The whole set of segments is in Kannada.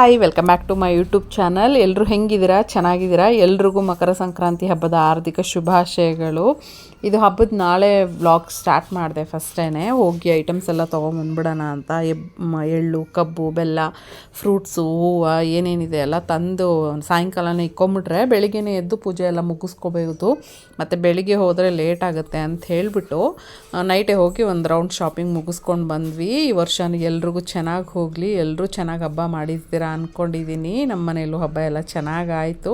Hi welcome back to my YouTube channel. ಎಲ್ಲರೂ ಹೆಂಗಿದ್ದೀರಾ? ಚೆನ್ನಾಗಿದ್ದೀರಾ? ಎಲ್ರಿಗೂ ಮಕರ ಸಂಕ್ರಾಂತಿ ಹಬ್ಬದ ಹಾರ್ದಿಕ ಶುಭಾಶಯಗಳು. ಇದು ಹಬ್ಬದ ನಾಳೆ ವ್ಲಾಗ್ ಸ್ಟಾರ್ಟ್ ಮಾಡಿದೆ. ಫಸ್ಟೇ ಹೋಗಿ ಐಟಮ್ಸ್ ಎಲ್ಲ ತೊಗೊಂಬಂದ್ಬಿಡೋಣ ಅಂತ ಎಳ್ಳು, ಕಬ್ಬು, ಬೆಲ್ಲ, ಫ್ರೂಟ್ಸು, ಹೂವು ಏನೇನಿದೆ ಎಲ್ಲ ತಂದು ಸಾಯಂಕಾಲನೇ ಇಕ್ಕೊಂಬಿಟ್ರೆ ಬೆಳಿಗ್ಗೆನೇ ಎದ್ದು ಪೂಜೆ ಎಲ್ಲ ಮುಗಿಸ್ಕೋಬೇಕು. ಮತ್ತು ಬೆಳಿಗ್ಗೆ ಹೋದರೆ ಲೇಟ್ ಆಗುತ್ತೆ ಅಂತ ಹೇಳಿಬಿಟ್ಟು ನೈಟೇ ಹೋಗಿ ಒಂದು ರೌಂಡ್ ಶಾಪಿಂಗ್ ಮುಗಿಸ್ಕೊಂಡು ಬಂದ್ವಿ. ಈ ವರ್ಷ ಎಲ್ರಿಗೂ ಚೆನ್ನಾಗಿ ಹೋಗಲಿ, ಎಲ್ಲರೂ ಚೆನ್ನಾಗಿ ಹಬ್ಬ ಮಾಡಿದ್ದೀರಾ ಅಂದ್ಕೊಂಡಿದ್ದೀನಿ. ನಮ್ಮ ಮನೆಯಲ್ಲೂ ಹಬ್ಬ ಎಲ್ಲ ಚೆನ್ನಾಗಾಯಿತು.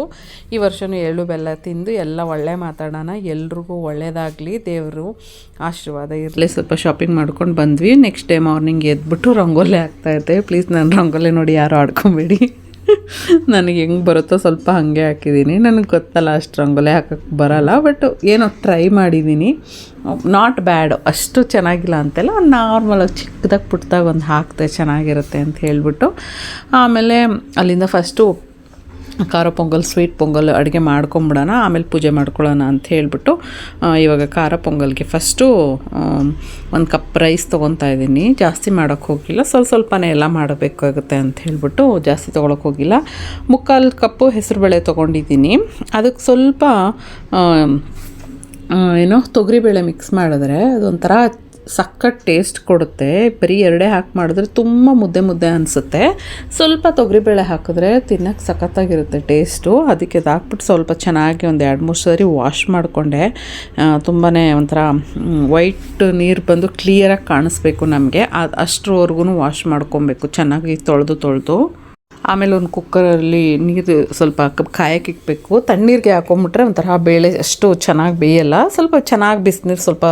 ಈ ವರ್ಷವೂ ಎಳ್ಳು ಬೆಲ್ಲ ತಿಂದು ಎಲ್ಲ ಒಳ್ಳೆ ಮಾತಾಡೋಣ, ಎಲ್ರಿಗೂ ಒಳ್ಳೆಯದಾಗಲಿ, ದೇವರು ಆಶೀರ್ವಾದ ಇರಲಿ. ಸ್ವಲ್ಪ ಶಾಪಿಂಗ್ ಮಾಡ್ಕೊಂಡು ಬಂದ್ವಿ. ನೆಕ್ಸ್ಟ್ ಡೇ ಮಾರ್ನಿಂಗ್ ಎದ್ಬಿಟ್ಟು ರಂಗೋಲಿ ಹಾಕ್ತಾಯಿದ್ದೆ. ಪ್ಲೀಸ್ ನನ್ನ ರಂಗೋಲಿ ನೋಡಿ ಯಾರು ಆಡ್ಕೊಬೇಡಿ. ನನಗೆ ಹೆಂಗೆ ಬರುತ್ತೋ ಸ್ವಲ್ಪ ಹಾಗೆ ಹಾಕಿದ್ದೀನಿ. ನನಗೆ ಗೊತ್ತಲ್ಲ ಅಷ್ಟು ರಂಗೋಲಿ ಹಾಕೋಕ್ಕೆ ಬರೋಲ್ಲ, ಬಟ್ ಏನೋ ಟ್ರೈ ಮಾಡಿದ್ದೀನಿ. ನಾಟ್ ಬ್ಯಾಡ್, ಅಷ್ಟು ಚೆನ್ನಾಗಿಲ್ಲ ಅಂತೆಲ್ಲ, ಒಂದು ನಾರ್ಮಲಾಗಿ ಚಿಕ್ಕದಾಗಿ ಪುಟ್ಟದಾಗ ಒಂದು ಹಾಕ್ತೆ ಚೆನ್ನಾಗಿರುತ್ತೆ ಅಂತ ಹೇಳಿಬಿಟ್ಟು ಆಮೇಲೆ ಅಲ್ಲಿಂದ ಫಸ್ಟು ಖಾರ ಪೊಂಗಲ್, ಸ್ವೀಟ್ ಪೊಂಗಲ್ ಅಡುಗೆ ಮಾಡ್ಕೊಂಬಿಡೋಣ, ಆಮೇಲೆ ಪೂಜೆ ಮಾಡ್ಕೊಳ್ಳೋಣ ಅಂತ ಹೇಳಿಬಿಟ್ಟು ಇವಾಗ ಖಾರ ಪೊಂಗಲ್ಗೆ ಫಸ್ಟು ಒಂದು ಕಪ್ ರೈಸ್ ತೊಗೊತಾ ಇದ್ದೀನಿ. ಜಾಸ್ತಿ ಮಾಡೋಕ್ಕೆ ಹೋಗಿಲ್ಲ, ಸ್ವಲ್ಪನೇ ಎಲ್ಲ ಮಾಡಬೇಕಾಗುತ್ತೆ ಅಂತ ಹೇಳಿಬಿಟ್ಟು ಜಾಸ್ತಿ ತೊಗೊಳಕ್ಕೆ ಹೋಗಿಲ್ಲ. 3/4 ಕಪ್ಪು ಹೆಸರುಬೇಳೆ ತೊಗೊಂಡಿದ್ದೀನಿ. ಅದಕ್ಕೆ ಸ್ವಲ್ಪ ತೊಗರಿಬೇಳೆ ಮಿಕ್ಸ್ ಮಾಡಿದ್ರೆ ಅದೊಂಥರ ಸಖತ್ ಟೇಸ್ಟ್ ಕೊಡುತ್ತೆ. ಬರೀ 2 ಹಾಕಿ ಮಾಡಿದ್ರೆ ತುಂಬ ಮುದ್ದೆ ಅನಿಸುತ್ತೆ. ಸ್ವಲ್ಪ ತೊಗರಿಬೇಳೆ ಹಾಕಿದ್ರೆ ತಿನ್ನೋಕ್ಕೆ ಸಖತ್ತಾಗಿರುತ್ತೆ ಟೇಸ್ಟು. ಅದಕ್ಕೆ ಅದು ಹಾಕ್ಬಿಟ್ಟು ಸ್ವಲ್ಪ ಚೆನ್ನಾಗಿ ಒಂದು 2-3 ಸರಿ ವಾಶ್ ಮಾಡಿಕೊಂಡೆ. ತುಂಬಾ ಒಂಥರ ವೈಟ್ ನೀರು ಬಂದು ಕ್ಲಿಯರಾಗಿ ಕಾಣಿಸ್ಬೇಕು ನಮಗೆ, ಅಷ್ಟರವರೆಗೂ ವಾಶ್ ಮಾಡ್ಕೊಬೇಕು ಚೆನ್ನಾಗಿ ತೊಳೆದು. ಆಮೇಲೆ ಒಂದು ಕುಕ್ಕರಲ್ಲಿ ನೀರು ಸ್ವಲ್ಪ ಕಾಯಕ್ಕೆ ಇಕ್ಬೇಕು. ತಣ್ಣೀರಿಗೆ ಹಾಕೊಂಬಿಟ್ರೆ ಒಂಥರ ಬೇಳೆ ಅಷ್ಟು ಚೆನ್ನಾಗಿ ಬೇಯಲ್ಲ. ಸ್ವಲ್ಪ ಚೆನ್ನಾಗಿ ಬಿಸಿನೀರು ಸ್ವಲ್ಪ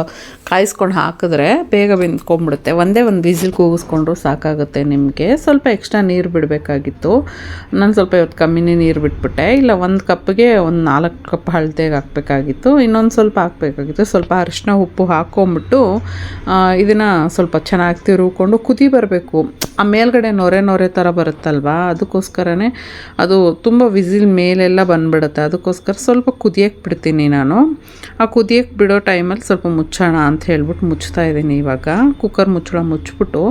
ಕಾಯಿಸ್ಕೊಂಡು ಹಾಕಿದ್ರೆ ಬೇಗ ಬೆಂದ್ಕೊಂಬಿಡುತ್ತೆ. ಒಂದೇ ಒಂದು ವಿಸಿಲ್ ಕೂಗಿಸ್ಕೊಂಡ್ರು ಸಾಕಾಗುತ್ತೆ ನಿಮಗೆ. ಸ್ವಲ್ಪ ಎಕ್ಸ್ಟ್ರಾ ನೀರು ಬಿಡಬೇಕಾಗಿತ್ತು. ನಾನು ಸ್ವಲ್ಪ ಇವತ್ತು ಕಮ್ಮಿನೇ ನೀರು ಬಿಟ್ಬಿಟ್ಟೆ. ಇಲ್ಲ, 1 ಕಪ್ಪಿಗೆ ಒಂದು 4 ಕಪ್ ಹಳದಿಗೆ ಹಾಕಬೇಕಾಗಿತ್ತು. ಇನ್ನೊಂದು ಸ್ವಲ್ಪ ಹಾಕಬೇಕಾಗಿತ್ತು. ಸ್ವಲ್ಪ ಅರಿಶಿನ ಉಪ್ಪು ಹಾಕ್ಕೊಂಬಿಟ್ಟು ಇದನ್ನು ಸ್ವಲ್ಪ ಚೆನ್ನಾಗಿ ತಿರುಗಿಕೊಂಡು ಕುದಿ ಬರಬೇಕು. ಆ ಮೇಲ್ಗಡೆ ನೊರೆ ಥರ ಬರುತ್ತಲ್ವಾ, ಅದಕ್ಕೋಸ್ಕರನೇ ಅದು ತುಂಬ ವಿಸಿಲ್ ಮೇಲೆಲ್ಲ ಬಂದುಬಿಡುತ್ತೆ. ಅದಕ್ಕೋಸ್ಕರ ಸ್ವಲ್ಪ ಕುದಿಯಕ್ಕೆ ಬಿಡ್ತೀನಿ ನಾನು. ಆ ಕುದಿಯಕ್ಕೆ ಬಿಡೋ ಟೈಮಲ್ಲಿ ಸ್ವಲ್ಪ ಮುಚ್ಚೋಣ ಅಂತ ಹೇಳ್ಬಿಟ್ಟು ಮುಚ್ತಾ ಇದ್ದೀನಿ. ಇವಾಗ ಕುಕ್ಕರ್ ಮುಚ್ಚಳ ಮುಚ್ಚಿಬಿಟ್ಟು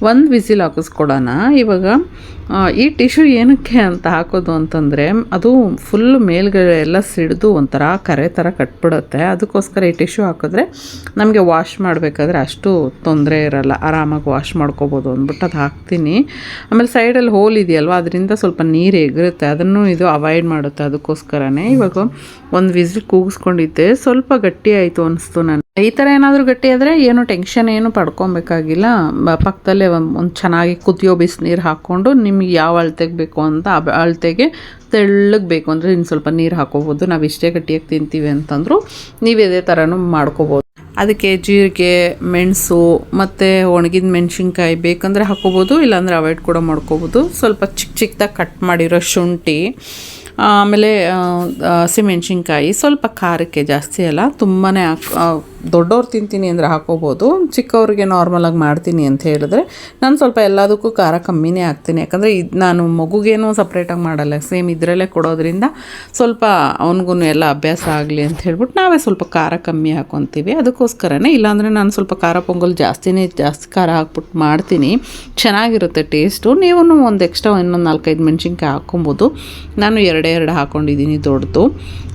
1 ವಿಸಿಲ್ ಹಾಕಿಸ್ಕೊಡೋಣ. ಇವಾಗ ಈ ಟಿಶ್ಯೂ ಏನಕ್ಕೆ ಅಂತ ಹಾಕೋದು ಅಂತಂದರೆ ಅದು ಫುಲ್ಲು ಮೇಲ್ಗಡೆ ಎಲ್ಲ ಸಿಡಿದು ಒಂಥರ ಕರೆ ಥರ ಕಟ್ಬಿಡುತ್ತೆ. ಅದಕ್ಕೋಸ್ಕರ ಈ ಟಿಶ್ಯೂ ಹಾಕಿದ್ರೆ ನಮಗೆ ವಾಶ್ ಮಾಡಬೇಕಾದ್ರೆ ಅಷ್ಟು ತೊಂದರೆ ಇರಲ್ಲ, ಆರಾಮಾಗಿ ವಾಶ್ ಮಾಡ್ಕೋಬೋದು ಅಂದ್ಬಿಟ್ಟು ಅದು ಹಾಕ್ತೀನಿ. ಆಮೇಲೆ ಸೈಡಲ್ಲಿ ಹೋಲ್ ಇದೆಯಲ್ವ, ಅದರಿಂದ ಸ್ವಲ್ಪ ನೀರು ಎಗರುತ್ತೆ, ಅದನ್ನು ಇದು ಅವಾಯ್ಡ್ ಮಾಡುತ್ತೆ. ಅದಕ್ಕೋಸ್ಕರನೇ ಇವಾಗ 1 ವಿಸಿಲ್ ಕೂಗಿಸ್ಕೊಂಡಿದ್ದೆ. ಸ್ವಲ್ಪ ಗಟ್ಟಿ ಆಯಿತು ಅನಿಸ್ತು ನನಗೆ. ಈ ಥರ ಏನಾದರೂ ಗಟ್ಟಿ ಆದರೆ ಏನು ಟೆನ್ಷನ್ ಏನು ಪಡ್ಕೊಬೇಕಾಗಿಲ್ಲ. ಪಕ್ಕದಲ್ಲೇ ಒಂದು ಚೆನ್ನಾಗಿ ಕುದಿಯೋ ಬಿಸಿನೀರು ಹಾಕ್ಕೊಂಡು ನಿಮಗೆ ಯಾವ ಅಳತೆಗೆ ಬೇಕು ಅಂತ ಅಳತೆಗೆ ತೆಳ್ಳಗೆ ಬೇಕು ಅಂದರೆ ಇನ್ನು ಸ್ವಲ್ಪ ನೀರು ಹಾಕೋಬೋದು. ನಾವು ಇಷ್ಟೇ ಗಟ್ಟಿಯಾಗಿ ತಿಂತೀವಿ ಅಂತಂದರೂ ನೀವು ಇದೇ ಥರನೂ ಮಾಡ್ಕೋಬೋದು. ಅದಕ್ಕೆ ಜೀರಿಗೆ, ಮೆಣಸು ಮತ್ತು ಒಣಗಿದ ಮೆಣಸಿನ್ಕಾಯಿ ಬೇಕಂದರೆ ಹಾಕೋಬೋದು, ಇಲ್ಲಾಂದರೆ ಅವಾಯ್ಡ್ ಕೂಡ ಮಾಡ್ಕೋಬೋದು. ಸ್ವಲ್ಪ ಚಿಕ್ಕದಾಗಿ ಕಟ್ ಮಾಡಿರೋ ಶುಂಠಿ, ಆಮೇಲೆ ಹಸಿಮೆಣ್ಸಿನ್ಕಾಯಿ, ಸ್ವಲ್ಪ ಖಾರಕ್ಕೆ ಜಾಸ್ತಿ ಅಲ್ಲ, ತುಂಬಾ ದೊಡ್ಡವ್ರು ತಿಂತೀನಿ ಅಂದರೆ ಹಾಕೋಬೋದು. ಚಿಕ್ಕವ್ರಿಗೆ ನಾರ್ಮಲಾಗಿ ಮಾಡ್ತೀನಿ ಅಂತ ಹೇಳಿದ್ರೆ ನಾನು ಸ್ವಲ್ಪ ಎಲ್ಲದಕ್ಕೂ ಖಾರ ಕಮ್ಮಿನೇ ಹಾಕ್ತೀನಿ. ಯಾಕಂದರೆ ಇದು ನಾನು ಮಗುಗೇನೂ ಸಪ್ರೇಟಾಗಿ ಮಾಡಲ್ಲ, ಸೇಮ್ ಇದರಲ್ಲೇ ಕೊಡೋದ್ರಿಂದ ಸ್ವಲ್ಪ ಅವನಿಗೂ ಎಲ್ಲ ಅಭ್ಯಾಸ ಆಗಲಿ ಅಂತ ಹೇಳ್ಬಿಟ್ಟು ನಾವೇ ಸ್ವಲ್ಪ ಖಾರ ಕಮ್ಮಿ ಹಾಕ್ಕೊತೀವಿ. ಅದಕ್ಕೋಸ್ಕರನೇ, ಇಲ್ಲಾಂದರೆ ನಾನು ಸ್ವಲ್ಪ ಖಾರ ಪೊಂಗಲ್ ಜಾಸ್ತಿ ಖಾರ ಹಾಕ್ಬಿಟ್ಟು ಮಾಡ್ತೀನಿ, ಚೆನ್ನಾಗಿರುತ್ತೆ ಟೇಸ್ಟು. ನೀವು ಒಂದು ಎಕ್ಸ್ಟ್ರಾ ಇನ್ನೊಂದು 4-5 ಮೆಣಸಿನ್ಕಾಯಿ ಹಾಕ್ಕೊಬೋದು. ನಾನು 2 ಹಾಕ್ಕೊಂಡಿದ್ದೀನಿ ದೊಡ್ಡದು.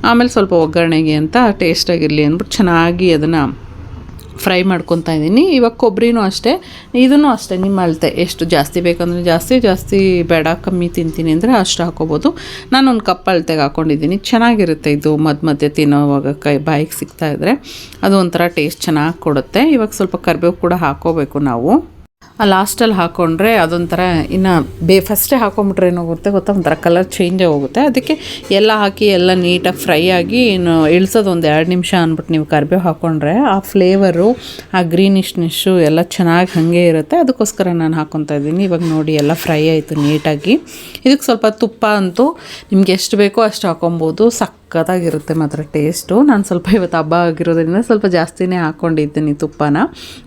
ಆಮೇಲೆ ಸ್ವಲ್ಪ ಒಗ್ಗರಣೆಗೆ ಅಂತ ಟೇಸ್ಟಾಗಿರಲಿ ಅಂದ್ಬಿಟ್ಟು ಚೆನ್ನಾಗಿ ಅದನ್ನು ಫ್ರೈ ಮಾಡ್ಕೊತಾ ಇದ್ದೀನಿ. ಇವಾಗ ಕೊಬ್ಬರಿನೂ ಅಷ್ಟೇ, ಇದನ್ನು ಅಷ್ಟೇ ನಿಮ್ಮ ಅಳತೆ, ಎಷ್ಟು ಜಾಸ್ತಿ ಬೇಕಂದರೆ ಜಾಸ್ತಿ ಬೇಡ ಕಮ್ಮಿ ತಿಂತೀನಿ ಅಂದರೆ ಅಷ್ಟು ಹಾಕೋಬೋದು. ನಾನು 1 ಕಪ್ ಅಳತೆಗೆ ಹಾಕ್ಕೊಂಡಿದ್ದೀನಿ. ಚೆನ್ನಾಗಿರುತ್ತೆ ಇದು, ಮಧ್ಯೆ ತಿನ್ನೋವಾಗ ಬಾಯಿಗೆ ಸಿಗ್ತಾಯಿದ್ರೆ ಅದು ಒಂಥರ ಟೇಸ್ಟ್ ಚೆನ್ನಾಗಿ ಕೊಡುತ್ತೆ. ಇವಾಗ ಸ್ವಲ್ಪ ಕರಿಬೇವು ಕೂಡ ಹಾಕೋಬೇಕು ನಾವು. ಲಾಸ್ಟಲ್ಲಿ ಹಾಕ್ಕೊಂಡ್ರೆ ಅದೊಂಥರ ಇನ್ನು ಫಸ್ಟೇ ಹಾಕೊಂಬಿಟ್ರೆ ಏನಾಗುತ್ತೆ ಗೊತ್ತಾ, ಒಂಥರ ಕಲರ್ ಚೇಂಜಾಗಿ ಹೋಗುತ್ತೆ. ಅದಕ್ಕೆ ಎಲ್ಲ ಹಾಕಿ ಎಲ್ಲ ನೀಟಾಗಿ ಫ್ರೈ ಆಗಿ ಇನ್ನು ಇಳಿಸೋದು ಒಂದು 2 ನಿಮಿಷ ಅಂದ್ಬಿಟ್ಟು ನೀವು ಕರಿಬೇವು ಹಾಕ್ಕೊಂಡ್ರೆ ಆ ಫ್ಲೇವರು, ಆ ಗ್ರೀನಿಶ್ನೆಸ್ಸು ಎಲ್ಲ ಚೆನ್ನಾಗಿ ಹಾಗೆ ಇರುತ್ತೆ. ಅದಕ್ಕೋಸ್ಕರ ನಾನು ಹಾಕ್ಕೊತಾ ಇದ್ದೀನಿ. ಇವಾಗ ನೋಡಿ ಎಲ್ಲ ಫ್ರೈ ಆಯಿತು ನೀಟಾಗಿ. ಇದಕ್ಕೆ ಸ್ವಲ್ಪ ತುಪ್ಪ ಅಂತೂ ನಿಮ್ಗೆ ಎಷ್ಟು ಬೇಕೋ ಅಷ್ಟು ಹಾಕೊಬೋದು. ಸಖತ್ತಾಗಿರುತ್ತೆ ಮಾತ್ರ ಟೇಸ್ಟು. ನಾನು ಸ್ವಲ್ಪ ಇವತ್ತು ಹಬ್ಬ ಆಗಿರೋದ್ರಿಂದ ಸ್ವಲ್ಪ ಜಾಸ್ತಿನೇ ಹಾಕ್ಕೊಂಡಿದ್ದೀನಿ ತುಪ್ಪನ.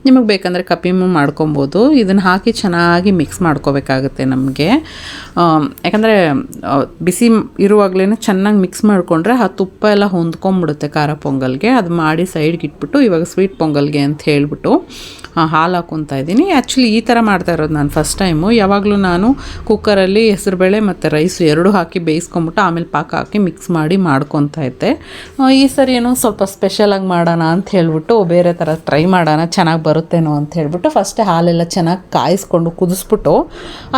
ನಿಮಗೆ ಬೇಕಂದರೆ ಕಪ್ಪಿಮು ಮಾಡ್ಕೊಬೋದು. ಇದನ್ನು ಹಾಕಿ ಚೆನ್ನಾಗಿ ಮಿಕ್ಸ್ ಮಾಡ್ಕೋಬೇಕಾಗುತ್ತೆ ನಮಗೆ. ಯಾಕಂದರೆ ಬಿಸಿ ಇರುವಾಗಲೇ ಚೆನ್ನಾಗಿ ಮಿಕ್ಸ್ ಮಾಡಿಕೊಂಡ್ರೆ ಆ ತುಪ್ಪ ಎಲ್ಲ ಹೊಂದ್ಕೊಂಬಿಡುತ್ತೆ ಖಾರ ಪೊಂಗಲ್ಗೆ. ಅದು ಮಾಡಿ ಸೈಡ್ಗೆ ಇಟ್ಬಿಟ್ಟು ಇವಾಗ ಸ್ವೀಟ್ ಪೊಂಗಲ್ಗೆ ಅಂತ ಹೇಳಿಬಿಟ್ಟು ಹಾಲು ಹಾಕ್ಕೊತಾ ಇದ್ದೀನಿ. ಆ್ಯಕ್ಚುಲಿ ಈ ಥರ ಮಾಡ್ತಾ ಇರೋದು ನಾನು ಫಸ್ಟ್ ಟೈಮು. ಯಾವಾಗಲೂ ನಾನು ಕುಕ್ಕರಲ್ಲಿ ಹೆಸರುಬೇಳೆ ಮತ್ತು ರೈಸು ಎರಡೂ ಹಾಕಿ ಬೇಯಿಸ್ಕೊಂಬಿಟ್ಟು ಆಮೇಲೆ ಪಾಕ ಹಾಕಿ ಮಿಕ್ಸ್ ಮಾಡಿ ಮಾಡ್ಕೊತಾ ಇದ್ದೆ. ಈ ಸರಿ ಏನೋ ಸ್ವಲ್ಪ ಸ್ಪೆಷಲಾಗಿ ಮಾಡೋಣ ಅಂತ ಹೇಳ್ಬಿಟ್ಟು ಬೇರೆ ಥರ ಟ್ರೈ ಮಾಡೋಣ, ಚೆನ್ನಾಗಿ ಬರುತ್ತೇನೋ ಅಂತ ಹೇಳ್ಬಿಟ್ಟು ಫಸ್ಟೇ ಹಾಲೆಲ್ಲ ಚೆನ್ನಾಗಿ ಕಾಯಿಸ್ಕೊಂಡು ಕುದಿಸ್ಬಿಟ್ಟು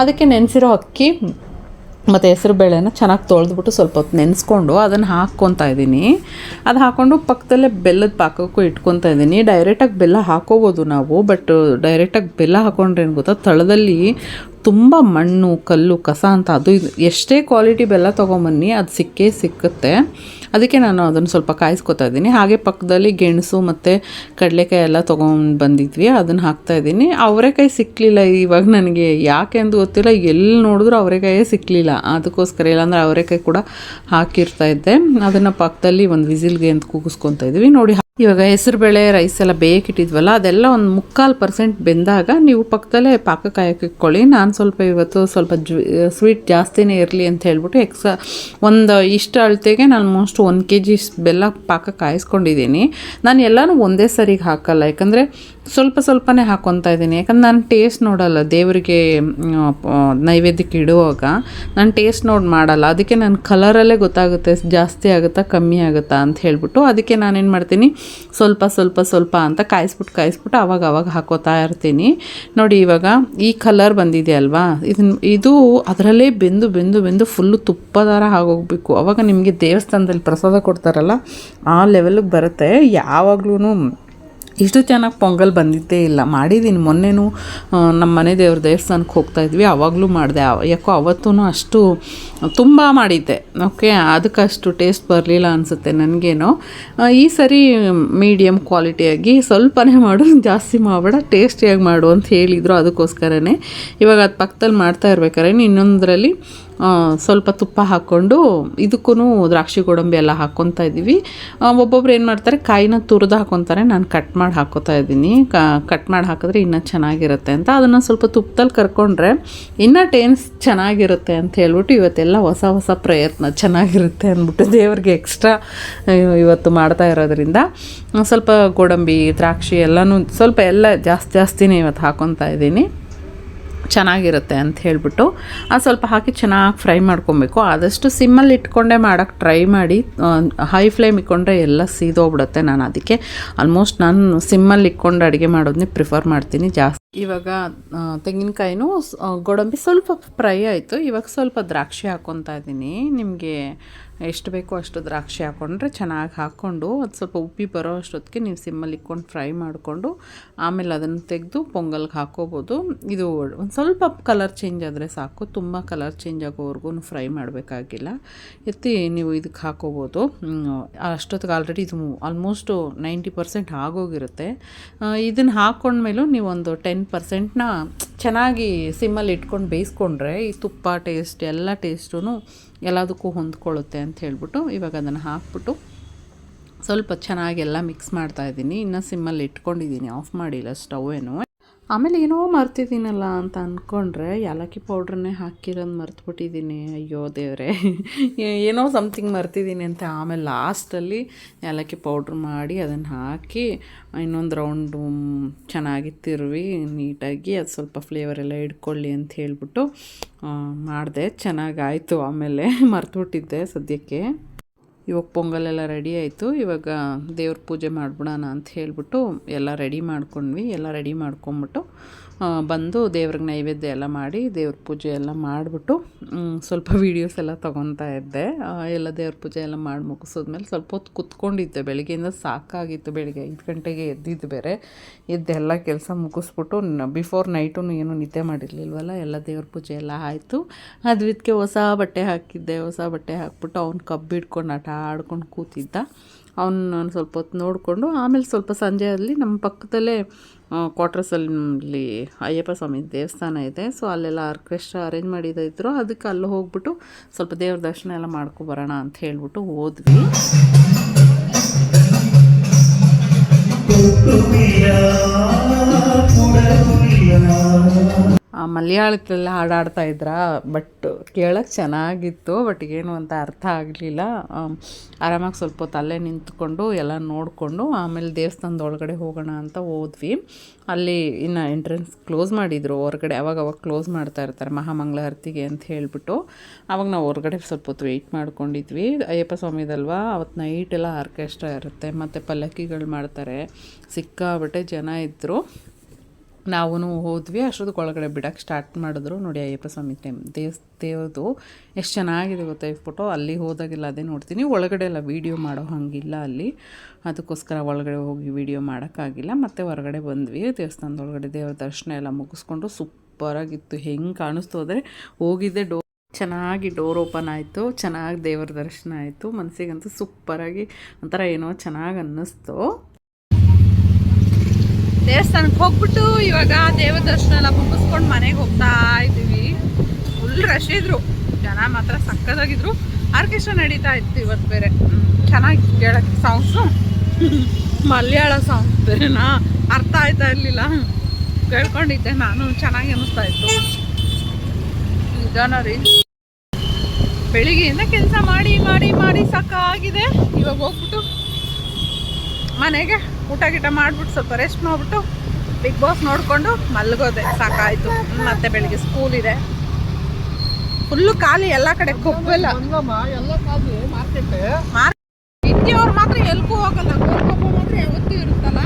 ಅದಕ್ಕೆ ನೆನೆಸಿರೋ ಅಕ್ಕಿ ಮತ್ತು ಹೆಸರುಬೇಳೆನ ಚೆನ್ನಾಗಿ ತೊಳೆದ್ಬಿಟ್ಟು ಸ್ವಲ್ಪ ಹೊತ್ತು ನೆನೆಸ್ಕೊಂಡು ಅದನ್ನು ಹಾಕ್ಕೊತಾ ಇದ್ದೀನಿ. ಅದು ಹಾಕ್ಕೊಂಡು ಪಕ್ಕದಲ್ಲೇ ಬೆಲ್ಲದ ಪಾಕಕ್ಕೂ ಇಟ್ಕೊತಾ ಇದ್ದೀನಿ. ಡೈರೆಕ್ಟಾಗಿ ಬೆಲ್ಲ ಹಾಕೋಬೋದು ನಾವು, ಬಟ್ ಡೈರೆಕ್ಟಾಗಿ ಬೆಲ್ಲ ಹಾಕ್ಕೊಂಡ್ರೆ ಏನು ಗೊತ್ತಾ, ತಳದಲ್ಲಿ ತುಂಬ ಮಣ್ಣು ಕಲ್ಲು ಕಸ ಅಂತ ಅದು ಇದು ಎಷ್ಟೇ ಕ್ವಾಲಿಟಿ ಬೆಲ್ಲ ತೊಗೊಂಬನ್ನಿ ಅದು ಸಿಕ್ಕೇ ಸಿಕ್ಕುತ್ತೆ. ಅದಕ್ಕೆ ನಾನು ಅದನ್ನು ಸ್ವಲ್ಪ ಕಾಯಿಸ್ಕೊತಾ ಇದ್ದೀನಿ. ಹಾಗೆ ಪಕ್ಕದಲ್ಲಿ ಗೆಣಸು ಮತ್ತು ಕಡಲೆಕಾಯಿ ಎಲ್ಲ ತೊಗೊಂಡು ಬಂದಿದ್ವಿ, ಅದನ್ನು ಹಾಕ್ತಾಯಿದ್ದೀನಿ. ಅವರೆಕಾಯಿ ಸಿಕ್ಕಲಿಲ್ಲ ಇವಾಗ ನನಗೆ, ಯಾಕೆ ಅಂತ ಗೊತ್ತಿಲ್ಲ, ಎಲ್ಲಿ ನೋಡಿದ್ರು ಅವರೆಕಾಯೇ ಸಿಕ್ಕಲಿಲ್ಲ. ಅದಕ್ಕೋಸ್ಕರ ಇಲ್ಲಾಂದರೆ ಅವರೆಕಾಯಿ ಕೂಡ ಹಾಕಿರ್ತಾಯಿದ್ದೆ. ಅದನ್ನು ಪಕ್ಕದಲ್ಲಿ ಒಂದು ವಿಸಿಲ್ಗೆ ಅಂತ ಕೂಗಿಸ್ಕೊತಾ ಇದ್ವಿ. ನೋಡಿ ಇವಾಗ ಹೆಸರುಬೇಳೆ ರೈಸ್ ಎಲ್ಲ ಬೇಕಿಟ್ಟಿದ್ವಲ್ಲ, ಅದೆಲ್ಲ ಒಂದು 3/4% ಬೆಂದಾಗ ನೀವು ಪಕ್ಕದಲ್ಲೇ ಪಾಕ ಕಾಯಕ್ಕೆ ಇಟ್ಕೊಳ್ಳಿ. ನಾನು ಸ್ವಲ್ಪ ಇವತ್ತು ಸ್ವಲ್ಪ ಸ್ವೀಟ್ ಜಾಸ್ತಿನೇ ಇರಲಿ ಅಂತ ಹೇಳ್ಬಿಟ್ಟು ಎಕ್ಸ್ಟ್ರಾ ಒಂದು ಇಷ್ಟು ಅಳತೆಗೆ ನಾನು ಆಲ್ಮೋಸ್ಟ್ 1 kg ಬೆಲ್ಲ ಪಾಕ ಕಾಯಿಸ್ಕೊಂಡಿದ್ದೀನಿ. ನಾನು ಎಲ್ಲನೂ ಒಂದೇ ಸರಿಗೆ ಹಾಕಲ್ಲ, ಯಾಕಂದರೆ ಸ್ವಲ್ಪ ಸ್ವಲ್ಪನೇ ಹಾಕ್ಕೊತಾ ಇದ್ದೀನಿ. ಯಾಕಂದ್ರೆ ನಾನು ಟೇಸ್ಟ್ ನೋಡಲ್ಲ, ದೇವರಿಗೆ ನೈವೇದ್ಯಕ್ಕೆ ಇಡುವಾಗ ನಾನು ಟೇಸ್ಟ್ ನೋಡಿ ಮಾಡಲ್ಲ. ಅದಕ್ಕೆ ನಾನು ಕಲರಲ್ಲೇ ಗೊತ್ತಾಗುತ್ತೆ ಜಾಸ್ತಿ ಆಗುತ್ತಾ ಕಮ್ಮಿ ಆಗುತ್ತಾ ಅಂತ ಹೇಳ್ಬಿಟ್ಟು. ಅದಕ್ಕೆ ನಾನೇನು ಮಾಡ್ತೀನಿ, ಸ್ವಲ್ಪ ಸ್ವಲ್ಪ ಸ್ವಲ್ಪ ಅಂತ ಕಾಯಿಸ್ಬಿಟ್ಟು ಆವಾಗ ಹಾಕೋತಾ ಇರ್ತೀನಿ. ನೋಡಿ ಇವಾಗ ಈ ಕಲರ್ ಬಂದಿದೆ ಅಲ್ವಾ, ಇದು ಅದರಲ್ಲೇ ಬೆಂದು ಫುಲ್ಲು ತುಪ್ಪದಾರ ಆಗೋಗ್ಬೇಕು. ಆವಾಗ ನಿಮಗೆ ದೇವಸ್ಥಾನದಲ್ಲಿ ಪ್ರಸಾದ ಕೊಡ್ತಾರಲ್ಲ ಆ ಲೆವೆಲ್ಗೆ ಬರುತ್ತೆ. ಯಾವಾಗ್ಲೂ ಇಷ್ಟು ಚೆನ್ನಾಗಿ ಪೊಂಗಲ್ ಬಂದಿದ್ದೇ ಇಲ್ಲ. ಮಾಡಿದ್ದೀನಿ ಮೊನ್ನೆನೂ ನಮ್ಮ ಮನೆ ದೇವ್ರ ದೇವಸ್ಥಾನಕ್ಕೆ ಹೋಗ್ತಾಯಿದ್ವಿ, ಆವಾಗಲೂ ಮಾಡಿದೆ. ಯಾಕೋ ಅವತ್ತೂ ಅಷ್ಟು ತುಂಬ ಮಾಡಿದ್ದೆ, ಓಕೆ, ಅದಕ್ಕಷ್ಟು ಟೇಸ್ಟ್ ಬರಲಿಲ್ಲ ಅನಿಸುತ್ತೆ ನನಗೇನೋ. ಈ ಸರಿ ಮೀಡಿಯಮ್ ಕ್ವಾಲಿಟಿಯಾಗಿ ಸ್ವಲ್ಪನೇ ಮಾಡು, ಜಾಸ್ತಿ ಮಾಡಬೇಡ, ಟೇಸ್ಟಿಯಾಗಿ ಮಾಡು ಅಂತ ಹೇಳಿದರು. ಅದಕ್ಕೋಸ್ಕರನೇ ಇವಾಗ ಅದು ಪಕ್ಕದಲ್ಲಿ ಮಾಡ್ತಾ ಇರ್ಬೇಕಾದ್ರೆ ಇನ್ನೊಂದರಲ್ಲಿ ಸ್ವಲ್ಪ ತುಪ್ಪ ಹಾಕ್ಕೊಂಡು ಇದಕ್ಕೂ ದ್ರಾಕ್ಷಿ ಗೋಡಂಬಿ ಎಲ್ಲ ಹಾಕ್ಕೊತಾ ಇದ್ದೀವಿ. ಒಬ್ಬೊಬ್ರು ಏನು ಮಾಡ್ತಾರೆ, ಕಾಯಿನ ತುರಿದು ಹಾಕ್ಕೊತಾರೆ, ನಾನು ಕಟ್ ಮಾಡಿ ಹಾಕ್ಕೊತಾ ಇದ್ದೀನಿ. ಕಟ್ ಮಾಡಿ ಹಾಕಿದ್ರೆ ಇನ್ನೂ ಚೆನ್ನಾಗಿರುತ್ತೆ ಅಂತ. ಅದನ್ನು ಸ್ವಲ್ಪ ತುಪ್ಪದಲ್ಲಿ ಕರ್ಕೊಂಡ್ರೆ ಇನ್ನೂ ಟೇಸ್ಟ್ ಚೆನ್ನಾಗಿರುತ್ತೆ ಅಂತ ಹೇಳ್ಬಿಟ್ಟು ಇವತ್ತೆಲ್ಲ ಹೊಸ ಪ್ರಯತ್ನ ಚೆನ್ನಾಗಿರುತ್ತೆ ಅಂದ್ಬಿಟ್ಟು ದೇವ್ರಿಗೆ ಎಕ್ಸ್ಟ್ರಾ ಇವತ್ತು ಮಾಡ್ತಾ ಇರೋದ್ರಿಂದ ಸ್ವಲ್ಪ ಗೋಡಂಬಿ ದ್ರಾಕ್ಷಿ ಎಲ್ಲನೂ ಸ್ವಲ್ಪ ಎಲ್ಲ ಜಾಸ್ತಿನೇ ಇವತ್ತು ಹಾಕ್ಕೊತಾ ಇದ್ದೀನಿ. ಚೆನ್ನಾಗಿರುತ್ತೆ ಅಂತ ಹೇಳಿಬಿಟ್ಟು ಅದು ಸ್ವಲ್ಪ ಹಾಕಿ ಚೆನ್ನಾಗಿ ಫ್ರೈ ಮಾಡ್ಕೊಬೇಕು. ಆದಷ್ಟು ಸಿಮ್ಮಲ್ಲಿ ಇಟ್ಕೊಂಡೇ ಮಾಡೋಕ್ಕೆ ಟ್ರೈ ಮಾಡಿ, ಹೈ ಫ್ಲೇಮ್ ಇಟ್ಕೊಂಡ್ರೆ ಎಲ್ಲ ಸೀದೋಗ್ಬಿಡುತ್ತೆ. ನಾನು ಅದಕ್ಕೆ ಆಲ್ಮೋಸ್ಟ್ ನಾನು ಸಿಮ್ಮಲ್ಲಿ ಇಟ್ಕೊಂಡು ಅಡುಗೆ ಮಾಡೋದನ್ನೇ ಪ್ರಿಫರ್ ಮಾಡ್ತೀನಿ ಜಾಸ್ತಿ. ಇವಾಗ ತೆಂಗಿನಕಾಯಿನೂ ಗೋಡಂಬಿ ಸ್ವಲ್ಪ ಫ್ರೈ ಆಯಿತು. ಇವಾಗ ಸ್ವಲ್ಪ ದ್ರಾಕ್ಷಿ ಹಾಕ್ಕೊತಾ ಇದ್ದೀನಿ. ನಿಮಗೆ ಎಷ್ಟು ಬೇಕೋ ಅಷ್ಟು ದ್ರಾಕ್ಷಿ ಹಾಕ್ಕೊಂಡ್ರೆ ಚೆನ್ನಾಗಿ ಹಾಕ್ಕೊಂಡು ಅದು ಸ್ವಲ್ಪ ಉಪ್ಪಿ ಬರೋ ಅಷ್ಟೊತ್ತಿಗೆ ನೀವು ಸಿಮ್ಮಲ್ಲಿ ಇಟ್ಕೊಂಡು ಫ್ರೈ ಮಾಡಿಕೊಂಡು ಆಮೇಲೆ ಅದನ್ನು ತೆಗೆದು ಪೊಂಗಲ್ಗೆ ಹಾಕ್ಕೋಬೋದು. ಇದು ಒಂದು ಸ್ವಲ್ಪ ಕಲರ್ ಚೇಂಜ್ ಆದರೆ ಸಾಕು, ತುಂಬ ಕಲರ್ ಚೇಂಜ್ ಆಗೋವರೆಗೂ ಫ್ರೈ ಮಾಡಬೇಕಾಗಿಲ್ಲ. ಎತ್ತಿ ನೀವು ಇದಕ್ಕೆ ಹಾಕ್ಕೋಬೋದು. ಅಷ್ಟೊತ್ತಿಗೆ ಆಲ್ರೆಡಿ ಇದು ಆಲ್ಮೋಸ್ಟು 90% ಆಗೋಗಿರುತ್ತೆ. ಇದನ್ನು ಹಾಕ್ಕೊಂಡ್ಮೇಲೂ ನೀವೊಂದು 10%ನ ಚೆನ್ನಾಗಿ ಸಿಮ್ಮಲ್ಲಿ ಇಟ್ಕೊಂಡು ಬೇಯಿಸ್ಕೊಂಡ್ರೆ ಈ ತುಪ್ಪ ಟೇಸ್ಟ್ ಎಲ್ಲ ಟೇಸ್ಟೂ ಎಲ್ಲದಕ್ಕೂ ಹೊಂದ್ಕೊಳ್ಳುತ್ತೆ ಅಂತ ಹೇಳ್ಬಿಟ್ಟು ಇವಾಗ ಅದನ್ನು ಹಾಕ್ಬಿಟ್ಟು ಸ್ವಲ್ಪ ಚೆನ್ನಾಗೆಲ್ಲ ಮಿಕ್ಸ್ ಮಾಡ್ತಾಯಿದ್ದೀನಿ. ಇನ್ನು ಸಿಮ್ಮಲ್ಲಿ ಇಟ್ಕೊಂಡಿದ್ದೀನಿ, ಆಫ್ ಮಾಡಿಲ್ಲ ಸ್ಟವ್ವೇನು. ಆಮೇಲೆ ಏನೋ ಮರ್ತಿದ್ದೀನಲ್ಲ ಅಂತ ಅಂದ್ಕೊಂಡ್ರೆ ಏಲಕ್ಕಿ ಪೌಡ್ರನ್ನೇ ಹಾಕಿರೋದು ಮರ್ತುಬಿಟ್ಟಿದ್ದೀನಿ. ಅಯ್ಯೋ ದೇವರೇ, ಏನೋ ಸಮಥಿಂಗ್ ಮರ್ತಿದ್ದೀನಿ ಅಂತ. ಆಮೇಲೆ ಲಾಸ್ಟಲ್ಲಿ ಏಲಕ್ಕಿ ಪೌಡ್ರ್ ಮಾಡಿ ಅದನ್ನು ಹಾಕಿ ಇನ್ನೊಂದು ರೌಂಡು ಚೆನ್ನಾಗಿ ತಿರುವಿ ನೀಟಾಗಿ ಅದು ಸ್ವಲ್ಪ ಫ್ಲೇವರೆಲ್ಲ ಹಿಡ್ಕೊಳ್ಳಿ ಅಂತ ಹೇಳಿಬಿಟ್ಟು ಮಾಡಿದೆ. ಚೆನ್ನಾಗಾಯಿತು. ಆಮೇಲೆ ಮರ್ತುಬಿಟ್ಟಿದ್ದೆ ಸದ್ಯಕ್ಕೆ. ಇವಾಗ ಪೊಂಗಲೆಲ್ಲ ರೆಡಿ ಆಯಿತು. ಇವಾಗ ದೇವ್ರ ಪೂಜೆ ಮಾಡಿಬಿಡೋಣ ಅಂತ ಹೇಳಿಬಿಟ್ಟು ಎಲ್ಲ ರೆಡಿ ಮಾಡ್ಕೊಂಡ್ವಿ. ಎಲ್ಲ ರೆಡಿ ಮಾಡ್ಕೊಂಬಿಟ್ಟು ಬಂದು ದೇವ್ರಿಗೆ ನೈವೇದ್ಯ ಎಲ್ಲ ಮಾಡಿ ದೇವ್ರ ಪೂಜೆ ಎಲ್ಲ ಮಾಡಿಬಿಟ್ಟು ಸ್ವಲ್ಪ ವೀಡಿಯೋಸ್ ಎಲ್ಲ ತೊಗೊತಾ ಇದ್ದೆ. ಎಲ್ಲ ದೇವ್ರ ಪೂಜೆ ಎಲ್ಲ ಮಾಡಿ ಮುಗಿಸೋದ್ಮೇಲೆ ಸ್ವಲ್ಪ ಹೊತ್ತು ಕುತ್ಕೊಂಡಿದ್ದೆ. ಬೆಳಗ್ಗೆಯಿಂದ ಸಾಕಾಗಿತ್ತು. ಬೆಳಗ್ಗೆ 5 ಗಂಟೆಗೆ ಎದ್ದಿದ್ದು ಬೇರೆ. ಎದ್ದೆಲ್ಲ ಕೆಲಸ ಮುಗಿಸ್ಬಿಟ್ಟು ಬಿಫೋರ್ ನೈಟು ಏನು ನಿದ್ದೆ ಮಾಡಿರಲಿಲ್ವಲ್ಲ, ಎಲ್ಲ ದೇವ್ರ ಪೂಜೆ ಎಲ್ಲ ಆಯಿತು. ಅದ್ವಿದ್ಕೆ ಹೊಸ ಬಟ್ಟೆ ಹಾಕಿದ್ದೆ. ಹೊಸ ಬಟ್ಟೆ ಹಾಕ್ಬಿಟ್ಟು ಅವ್ನು ಕಬ್ಬು ಹಿಡ್ಕೊಂಡು ಆಟ ಆಡ್ಕೊಂಡು ಕೂತಿದ್ದ. ಅವನ್ನ ಸ್ವಲ್ಪ ಹೊತ್ತು ನೋಡಿಕೊಂಡು ಆಮೇಲೆ ಸ್ವಲ್ಪ ಸಂಜೆಯಲ್ಲಿ ನಮ್ಮ ಪಕ್ಕದಲ್ಲೇ ಕ್ವಾರ್ಟರ್ಸಲ್ಲಿ ಅಯ್ಯಪ್ಪ ಸ್ವಾಮಿ ದೇವಸ್ಥಾನ ಇದೆ. ಸೊ ಅಲ್ಲೆಲ್ಲ ಆರ್ಕೆಸ್ಟ್ರಾ ಅರೇಂಜ್ ಮಾಡಿದ್ರು. ಅದಕ್ಕೆ ಅಲ್ಲಿ ಹೋಗ್ಬಿಟ್ಟು ಸ್ವಲ್ಪ ದೇವ್ರ ದರ್ಶನ ಎಲ್ಲ ಮಾಡ್ಕೊಬರೋಣ ಅಂತ ಹೇಳ್ಬಿಟ್ಟು ಹೋದ್ವಿ. ಮಲಯಾಳಕ್ಕೆಲ್ಲ ಹಾಡಾಡ್ತಾ ಇದ್ರ, ಬಟ್ ಕೇಳೋಕ್ಕೆ ಚೆನ್ನಾಗಿತ್ತು. ಬಟ್ ಏನು ಅಂತ ಅರ್ಥ ಆಗಲಿಲ್ಲ. ಆರಾಮಾಗಿ ಸ್ವಲ್ಪ ಹೊತ್ತು ಅಲ್ಲೇ ನಿಂತ್ಕೊಂಡು ಎಲ್ಲ ನೋಡಿಕೊಂಡು ಆಮೇಲೆ ದೇವಸ್ಥಾನದ ಒಳಗಡೆ ಹೋಗೋಣ ಅಂತ ಹೋದ್ವಿ. ಅಲ್ಲಿ ಇನ್ನು ಎಂಟ್ರೆನ್ಸ್ ಕ್ಲೋಸ್ ಮಾಡಿದರು ಹೊರಗಡೆ. ಅವಾಗ ಕ್ಲೋಸ್ ಮಾಡ್ತಾ ಇರ್ತಾರೆ ಮಹಾಮಂಗಳಾರತಿಗೆ ಅಂತ ಹೇಳಿಬಿಟ್ಟು. ಅವಾಗ ನಾವು ಹೊರಗಡೆ ಸ್ವಲ್ಪ ಹೊತ್ತು ವೆಯ್ಟ್ ಮಾಡ್ಕೊಂಡಿದ್ವಿ. ಅಯ್ಯಪ್ಪ ಸ್ವಾಮಿದಲ್ವಾ, ಅವತ್ತು ನೈಟ್ ಎಲ್ಲ ಆರ್ಕೆಸ್ಟ್ರಾ ಇರುತ್ತೆ ಮತ್ತು ಪಲ್ಲಕ್ಕಿಗಳು ಮಾಡ್ತಾರೆ. ಸಿಕ್ಕಾಬಟ್ಟೆ ಜನ ಇದ್ದರು. ನಾವು ಹೋದ್ವಿ. ಅಷ್ಟೊತ್ತಿಗೆ ಒಳಗಡೆ ಬಿಡೋಕ್ಕೆ ಸ್ಟಾರ್ಟ್ ಮಾಡಿದ್ರು. ನೋಡಿ ಅಯ್ಯಪ್ಪ ಸ್ವಾಮಿ ದೇವ್ರದ್ದು ಎಷ್ಟು ಚೆನ್ನಾಗಿದೆ ಗೊತ್ತಾ ಈ ಫೋಟೋ. ಅಲ್ಲಿ ಹೋದಾಗೆಲ್ಲ ಅದೇ ನೋಡ್ತೀನಿ. ಒಳಗಡೆ ಎಲ್ಲ ವೀಡಿಯೋ ಮಾಡೋ ಹಾಗಿಲ್ಲ ಅಲ್ಲಿ, ಅದಕ್ಕೋಸ್ಕರ ಒಳಗಡೆ ಹೋಗಿ ವೀಡಿಯೋ ಮಾಡೋಕ್ಕಾಗಿಲ್ಲ. ಮತ್ತು ಹೊರಗಡೆ ಬಂದ್ವಿ. ದೇವಸ್ಥಾನದ ಒಳಗಡೆ ದೇವ್ರ ದರ್ಶನ ಎಲ್ಲ ಮುಗಿಸ್ಕೊಂಡು ಸೂಪರಾಗಿತ್ತು. ಹೆಂಗೆ ಕಾಣಿಸ್ತು ಅಂದರೆ ಹೋಗಿದ್ದೆ ಚೆನ್ನಾಗಿ ಡೋರ್ ಓಪನ್ ಆಯಿತು, ಚೆನ್ನಾಗಿ ದೇವ್ರ ದರ್ಶನ ಆಯಿತು. ಮನಸ್ಸಿಗಂತೂ ಸೂಪರಾಗಿ ಒಂಥರ ಏನೋ ಚೆನ್ನಾಗಿ ಅನ್ನಿಸ್ತು. ದೇವಸ್ಥಾನಕ್ಕೆ ಹೋಗ್ಬಿಟ್ಟು ಇವಾಗ ದೇವರ ದರ್ಶನ ಎಲ್ಲ ಮುಗಿಸ್ಕೊಂಡು ಮನೆಗೆ ಹೋಗ್ತಾ ಇದ್ದೀವಿ. ಫುಲ್ ರಶ್ ಇದ್ರು, ಜನ ಮಾತ್ರ ಸಕ್ಕದಾಗಿದ್ರು. ಆರ್ಕೆಸ್ಟ್ರಾ ನಡೀತಾ ಇತ್ತು ಇವತ್ತು ಬೇರೆ. ಚೆನ್ನಾಗಿ ಕೇಳಕ್ಕೆ ಸಾಂಗ್ಸು ಮಲಯಾಳ ಸಾಂಗ್ಸ್ ಬೇರೆನಾ, ಅರ್ಥ ಆಯ್ತಾ ಇರಲಿಲ್ಲ. ಕೇಳ್ಕೊಂಡಿದ್ದೆ ನಾನು, ಚೆನ್ನಾಗಿ ಅನ್ನಿಸ್ತಾ ಇತ್ತು. ನಿಜಾನ ರೀ, ಬೆಳಿಗ್ಗೆಯಿಂದ ಕೆಲಸ ಮಾಡಿ ಮಾಡಿ ಮಾಡಿ ಸಾಕಾಗಿದೆ. ಇವಾಗ ಹೋಗ್ಬಿಟ್ಟು ಮನೆಗೆ ಊಟ ಗೀಟ ಮಾಡಿಬಿಟ್ಟು ಸ್ವಲ್ಪ ರೆಸ್ಟ್ ಮಾಡಿಬಿಟ್ಟು ಬಿಗ್ ಬಾಸ್ ನೋಡಿಕೊಂಡು ಮಲಗೋದೆ, ಸಾಕಾಯಿತು. ಮತ್ತೆ ಬೆಳಿಗ್ಗೆ ಸ್ಕೂಲ್ ಇದೆ. ಫುಲ್ಲು ಖಾಲಿ ಎಲ್ಲ ಕಡೆ, ಕೊಬ್ಬೆಲ್ಲ ಮಾರ್ಕೆಟ್. ಇಂಡಿಯವ್ರು ಮಾತ್ರ ಎಲ್ಗೂ ಹೋಗಲ್ಲ, ಗೋಲ್ಗೊಬ್ಬ ಮಾತ್ರ ಯಾವತ್ತೂ ಇರುತ್ತಲ್ಲ.